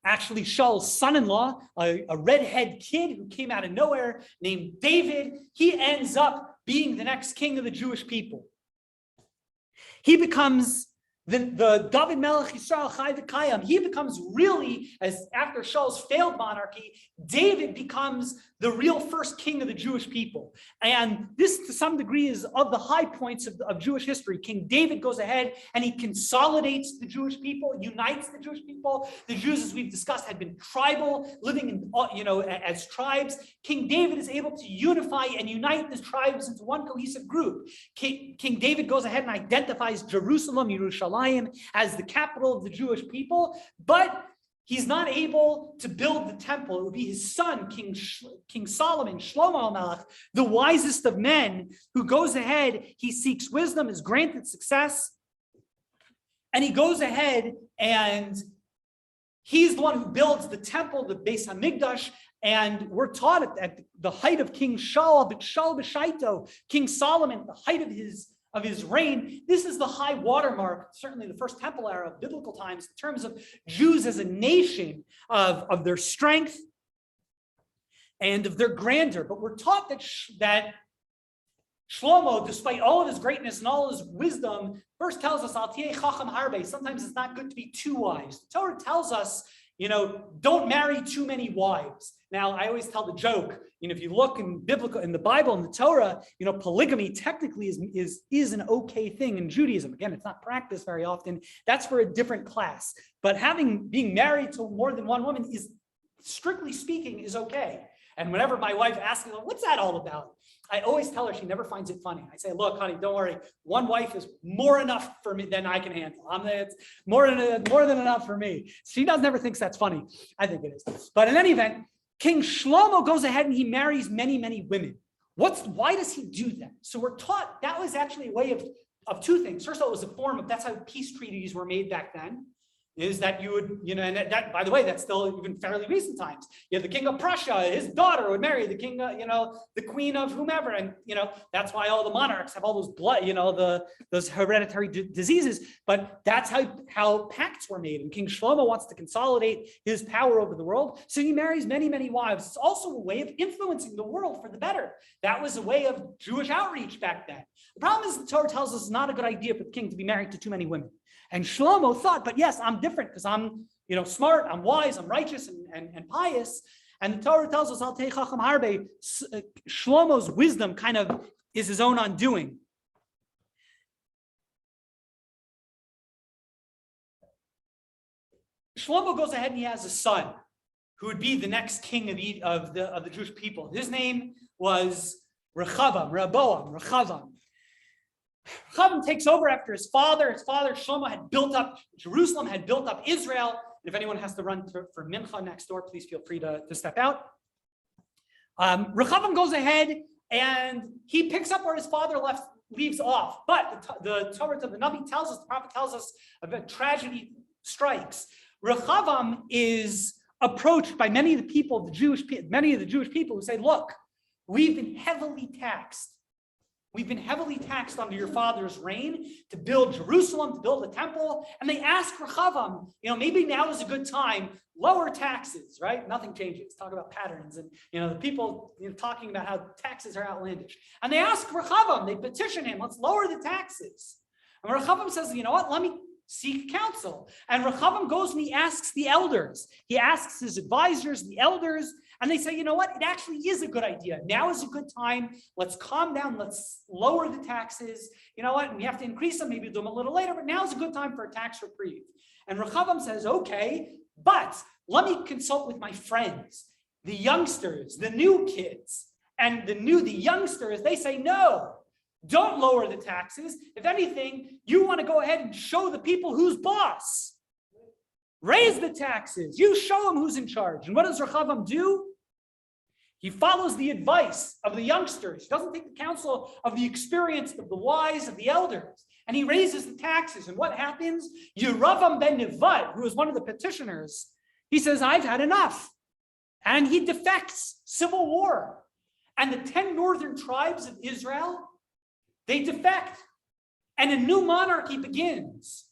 actually, Shaul's son-in-law, a redhead kid who came out of nowhere named David, he ends up being the next king of the Jewish people. He becomes the David Melech Yisrael Chai V'Kayam. He becomes really, as after Shaul's failed monarchy, David becomes the real first king of the Jewish people. And this, to some degree, is of the high points of Jewish history. King David goes ahead and he consolidates the Jewish people, unites the Jewish people. The Jews, as we've discussed, had been tribal, living in, as tribes. King David is able to unify and unite the tribes into one cohesive group. King David goes ahead and identifies Jerusalem, Yerushalayim, as the capital of the Jewish people, but he's not able to build the temple. It would be his son, King Solomon, Shlomo HaMelech, the wisest of men, who goes ahead, he seeks wisdom, is granted success, and he goes ahead and he's the one who builds the temple, the Beis HaMikdash, and we're taught at the height of King Shaul B'Shaito, King Solomon, the height of his reign. This is the high watermark, certainly the first temple era of biblical times, in terms of Jews as a nation, of their strength and of their grandeur. But we're taught that Shlomo, despite all of his greatness and all of his wisdom, first tells us, Al tieh chacham harbe. Sometimes it's not good to be too wise. The Torah tells us, don't marry too many wives. Now, I always tell the joke, if you look in the Bible, in the Torah, polygamy technically is an okay thing in Judaism. Again, it's not practiced very often. That's for a different class. But being married to more than one woman is strictly speaking, is okay. And whenever my wife asks me, what's that all about? I always tell her she never finds it funny. I say, look, honey, don't worry. One wife is more enough for me than I can handle. It's more than enough for me. She never thinks that's funny. I think it is. But in any event, King Shlomo goes ahead and he marries many, many women. Why does he do that? So we're taught that was actually a way of two things. First of all, it was a form of, that's how peace treaties were made back then. Is that you would, and that, by the way, that's still even fairly recent times. You have the king of Prussia, his daughter would marry the king, the queen of whomever. And, that's why all the monarchs have all those blood, those hereditary diseases. But that's how pacts were made. And King Shlomo wants to consolidate his power over the world. So he marries many, many wives. It's also a way of influencing the world for the better. That was a way of Jewish outreach back then. The problem is the Torah tells us it's not a good idea for the king to be married to too many women. And Shlomo thought, but yes, I'm different because I'm, smart, I'm wise, I'm righteous and pious. And the Torah tells us, Al Tei Chacham Harbe, Shlomo's wisdom kind of is his own undoing. Shlomo goes ahead and he has a son who would be the next king of the Jewish people. His name was Rehoboam. Rehoboam takes over after his father. His father, Shlomo, had built up Jerusalem, had built up Israel. And if anyone has to run for Mincha next door, please feel free to step out. Rehoboam goes ahead and he picks up where his father leaves off. But the Torah of the Navi tells us, the prophet tells us, a tragedy strikes. Rehoboam is approached by many of the Jewish people who say, look, we've been heavily taxed. We've been heavily taxed under your father's reign to build Jerusalem, to build a temple. And they ask Rehoboam, maybe now is a good time, lower taxes, right? Nothing changes. Talk about patterns and, the people talking about how taxes are outlandish. And they ask Rehoboam, they petition him, let's lower the taxes. And Rehoboam says, you know what, let me seek counsel. And Rehoboam goes and he asks the elders. He asks his advisors, the elders, and they say, you know what, it actually is a good idea. Now is a good time. Let's calm down. Let's lower the taxes. You know what, and we have to increase them, maybe do them a little later, but now is a good time for a tax reprieve. And Rehoboam says, okay, but let me consult with my friends, the youngsters, the new kids, and the youngsters, they say, no, don't lower the taxes. If anything, you want to go ahead and show the people who's boss. Raise the taxes. You show them who's in charge. And what does Rehoboam do? He follows the advice of the youngsters. He doesn't take the counsel of the experienced, of the wise, of the elders. And he raises the taxes. And what happens? Yeravam ben Nevat, who is one of the petitioners, he says, I've had enough. And he defects. Civil war. And the 10 northern tribes of Israel, they defect. And a new monarchy begins.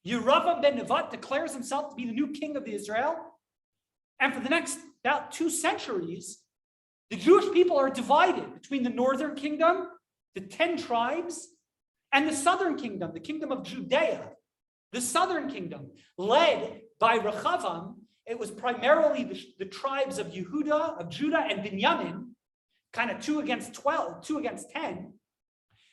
Yeravam ben Nevat declares himself to be the new king of Israel. And for the next about 2 centuries, the Jewish people are divided between the northern kingdom, the 10 tribes, and the southern kingdom, the kingdom of Judea. The southern kingdom, led by Rehoboam, it was primarily the tribes of Yehuda, of Judah, and Binyamin, kind of 2 against 12, 2 against 10.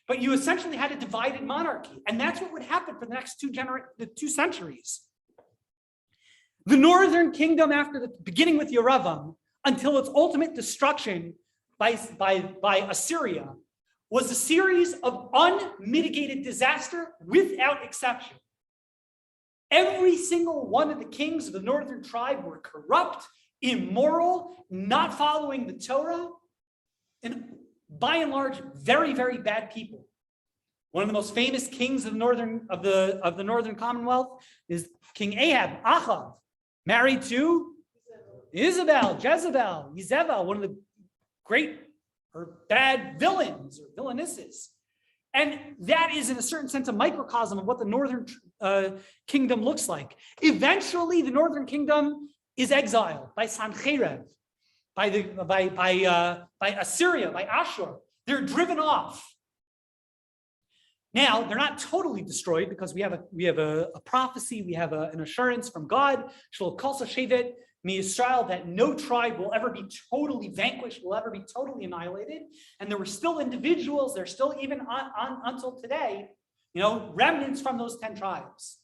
But you essentially had a divided monarchy. And that's what would happen for the next 2 centuries. The northern kingdom, beginning with Yeravam, until its ultimate destruction by Assyria, was a series of unmitigated disaster without exception. Every single one of the kings of the northern tribe were corrupt, immoral, not following the Torah, and by and large, very, very bad people. One of the most famous kings of the northern Commonwealth is King Achav, married to Jezebel, one of the great or bad villains or villainesses. And that is, in a certain sense, a microcosm of what the northern kingdom looks like. Eventually, the northern kingdom is exiled by Sancherib, by Assyria, by Ashur. They're driven off. Now, they're not totally destroyed because we have a prophecy, we have an assurance from God, Shel Kol Shevet Israel, that no tribe will ever be totally vanquished, will ever be totally annihilated. And there were still individuals, there's still even until today, remnants from those 10 tribes.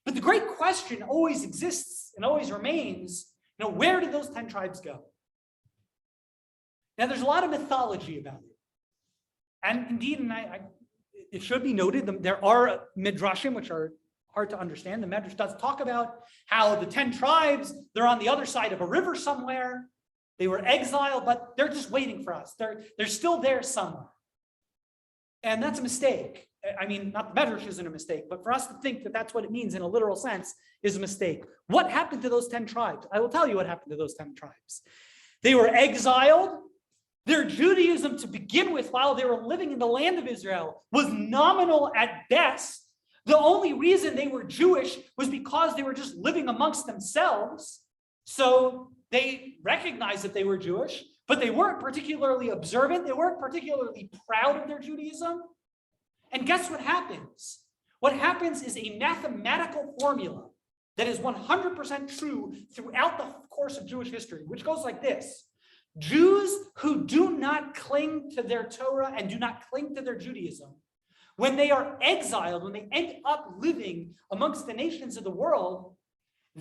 But the great question always exists and always remains, Now, where did those 10 tribes go? Now, there's a lot of mythology about it. And indeed, it should be noted, there are midrashim, which are hard to understand. The Medrash does talk about how the 10 tribes, they're on the other side of a river somewhere. They were exiled, but they're just waiting for us. They're still there somewhere. And that's a mistake. I mean, not the Medrash isn't a mistake, but for us to think that that's what it means in a literal sense is a mistake. What happened to those 10 tribes? I will tell you what happened to those 10 tribes. They were exiled. Their Judaism to begin with, while they were living in the land of Israel, was nominal at best. The only reason they were Jewish was because they were just living amongst themselves. So they recognized that they were Jewish, but they weren't particularly observant. They weren't particularly proud of their Judaism. And guess what happens? What happens is a mathematical formula that is 100% true throughout the course of Jewish history, which goes like this. Jews who do not cling to their Torah and do not cling to their Judaism, when they are exiled, when they end up living amongst the nations of the world,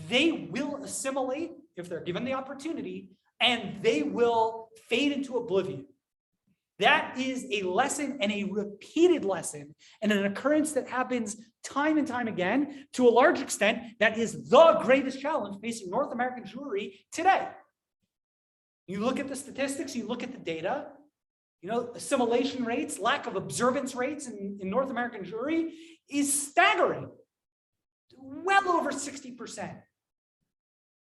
they will assimilate if they're given the opportunity, and they will fade into oblivion. That is a lesson, and a repeated lesson, and an occurrence that happens time and time again. To a large extent, that is the greatest challenge facing North American Jewry today. You look at the statistics, you look at the data, assimilation rates, lack of observance rates in North American Jewry is staggering. Well over 60%.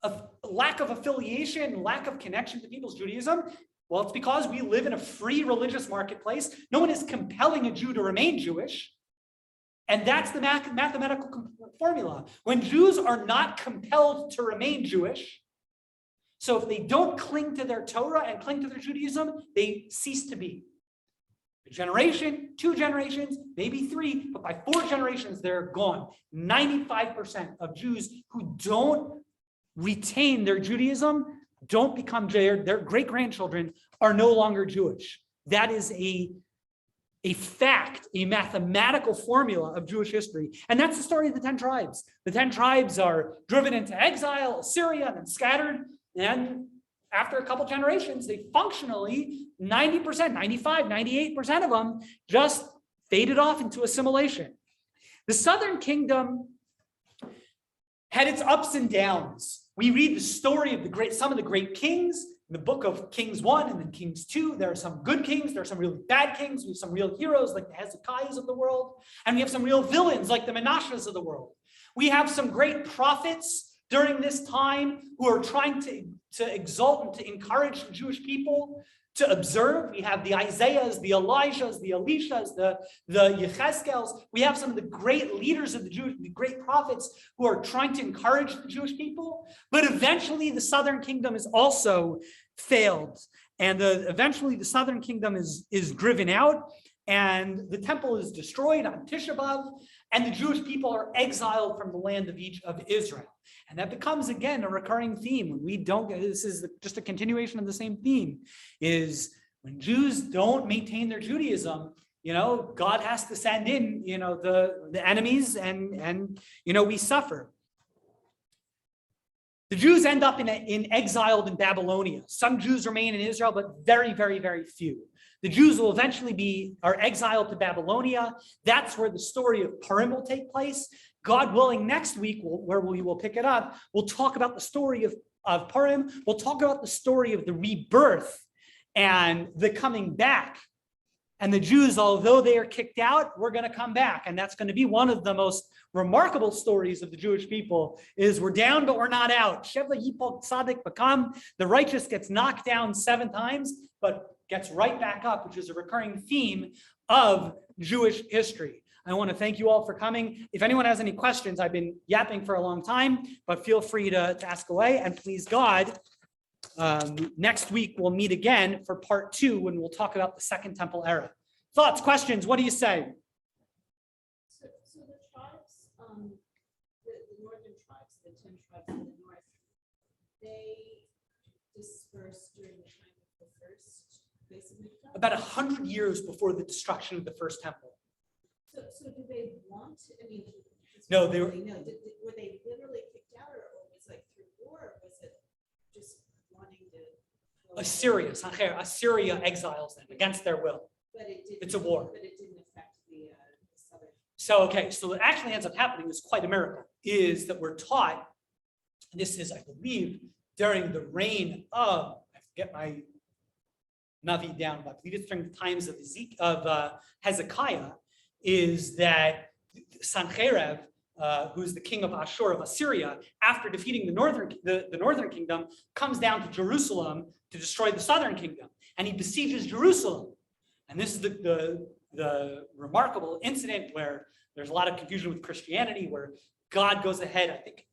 Of lack of affiliation, lack of connection to people's Judaism. Well, it's because we live in a free religious marketplace. No one is compelling a Jew to remain Jewish. And that's the mathematical formula. When Jews are not compelled to remain Jewish, so if they don't cling to their Torah and cling to their Judaism, they cease to be. A generation, 2 generations, maybe 3, but by 4 generations, they're gone. 95% of Jews who don't retain their Judaism, don't become their great-grandchildren are no longer Jewish. That is a fact, a mathematical formula of Jewish history. And that's the story of the 10 tribes. The 10 tribes are driven into exile, Assyria, and then scattered. And after a couple generations, they functionally, 90%, 95, 98% of them just faded off into assimilation. The southern kingdom had its ups and downs. We read the story of some of the great kings in the book of Kings 1 and then Kings 2. There are some good kings, there are some really bad kings. We have some real heroes like the Hezekiahs of the world, and we have some real villains like the Menashes of the world. We have some great prophets during this time who are trying to exalt and to encourage the Jewish people to observe. We have the Isaiahs, the Elijahs, the Elishas, the Yechezkels. We have some of the great leaders of the great prophets who are trying to encourage the Jewish people. But eventually the southern kingdom is also failed. And eventually the southern kingdom is driven out, and the temple is destroyed on Tisha B'Av, and the Jewish people are exiled from the land of Israel. And that becomes, again, a recurring theme. When we don't get, this is just a continuation of the same theme, is when Jews don't maintain their Judaism, God has to send in, the enemies, and we suffer. The Jews end up exiled in Babylonia. Some Jews remain in Israel, but very, very, very few. The Jews will eventually are exiled to Babylonia. That's where the story of Purim will take place. God willing, next week, where we will pick it up, we'll talk about the story of Purim. We'll talk about the story of the rebirth and the coming back. And the Jews, although they are kicked out, we're going to come back. And that's going to be one of the most remarkable stories of the Jewish people, is we're down, but we're not out. Sheva Yipol Tzadik Bakam, the righteous gets knocked down 7 times, but gets right back up, which is a recurring theme of Jewish history. I want to thank you all for coming. If anyone has any questions, I've been yapping for a long time, but feel free to ask away. And please God, next week we'll meet again for part 2 when we'll talk about the Second Temple era. Thoughts, questions? What do you say? So the tribes, the northern tribes, the 10 tribes in the north, they dispersed during the time of the first base of Mikdash? About 100 years before the destruction of the first temple. So do they want? I mean, no, they were. Were they literally kicked out, or was it like through war? Or was it Assyria exiles them against their will. But it didn't. It's a war. But it didn't affect the southern. So what actually ends up happening is quite a miracle, is that we're taught, this is, I believe, during the reign of, I forget my Navi down, but I believe it's during the times of Hezekiah, is that Sancherib, who's the king of Ashur, of Assyria, after defeating the northern kingdom, comes down to Jerusalem to destroy the southern kingdom, and he besieges Jerusalem. And this is the remarkable incident where there's a lot of confusion with Christianity, where God goes ahead, I think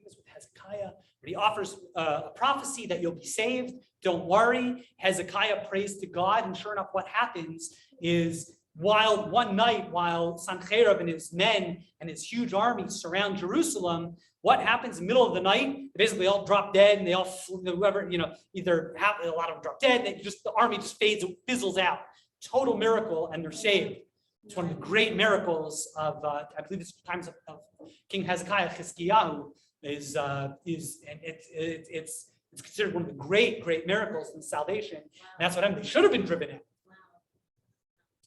it's with Hezekiah, where he offers a prophecy that you'll be saved. Don't worry. Hezekiah prays to God, and sure enough, what happens is one night, while Sancherib and his men and his huge army surround Jerusalem, what happens in the middle of the night? They basically all drop dead, and they all, whoever, either a lot of them drop dead, the army just fizzles out. Total miracle, and they're saved. It's one of the great miracles of, I believe it's times of King Hezekiah. Chizkiyahu is it's considered one of the great miracles in salvation. And that's what happened. They should have been driven out.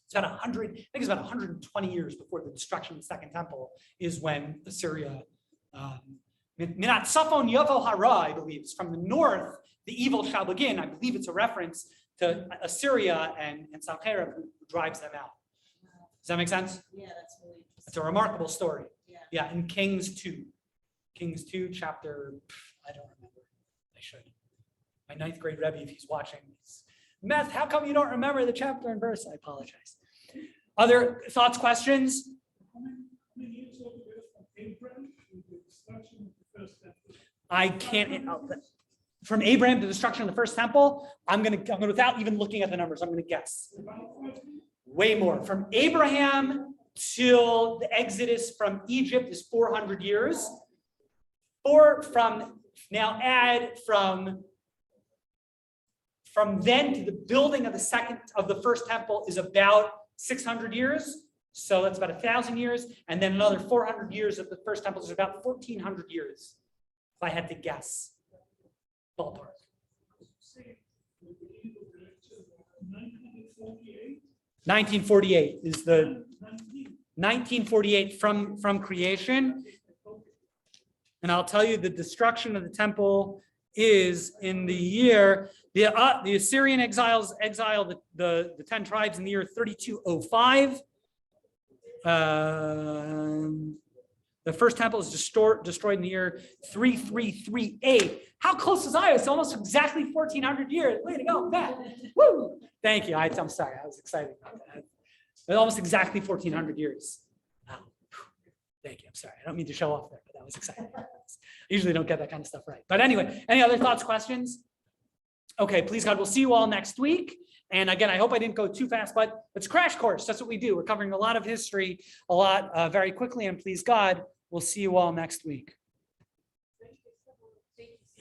It's about 100, I think it's about 120 years before the destruction of the Second Temple is when Assyria, Minat Safon Yavo Hara, I believe, it's from the north, the evil shall begin. I believe it's a reference to Assyria and Sancherib, who drives them out. Does that make sense? Yeah, that's really interesting. It's a remarkable story. Yeah. In Kings 2, chapter, I don't remember. I should. My ninth grade Rebbe, if he's watching, Meth, how come you don't remember the chapter and verse? I apologize. Other thoughts, questions? How many years ago from Abraham to the destruction of the first temple? I can't. From Abraham to the destruction of the first temple, I'm gonna without even looking at the numbers, I'm gonna guess. Way more. From Abraham till the Exodus from Egypt is 400 years. From then to the building of the first temple is about 600 years. So that's about 1,000 years. And then another 400 years of the first temple is about 1,400 years, if I had to guess. Ballpark. 1948 is the 1948 from creation. And I'll tell you the destruction of the temple is in the year, the Assyrian exiled the 10 tribes in the year 3205. The first temple is destroyed in the year 3338. How close was I? It's almost exactly 1,400 years. Way to go, Matt. Woo! Thank you. I'm sorry. I was excited about that. It's almost exactly 1,400 years. Wow. Thank you. I'm sorry. I don't mean to show off there, but that was exciting. I usually don't get that kind of stuff right. But anyway, any other thoughts, questions? Okay, please God, we'll see you all next week. And again, I hope I didn't go too fast, but it's a crash course. That's what we do. We're covering a lot of history, very quickly. And please God, we'll see you all next week.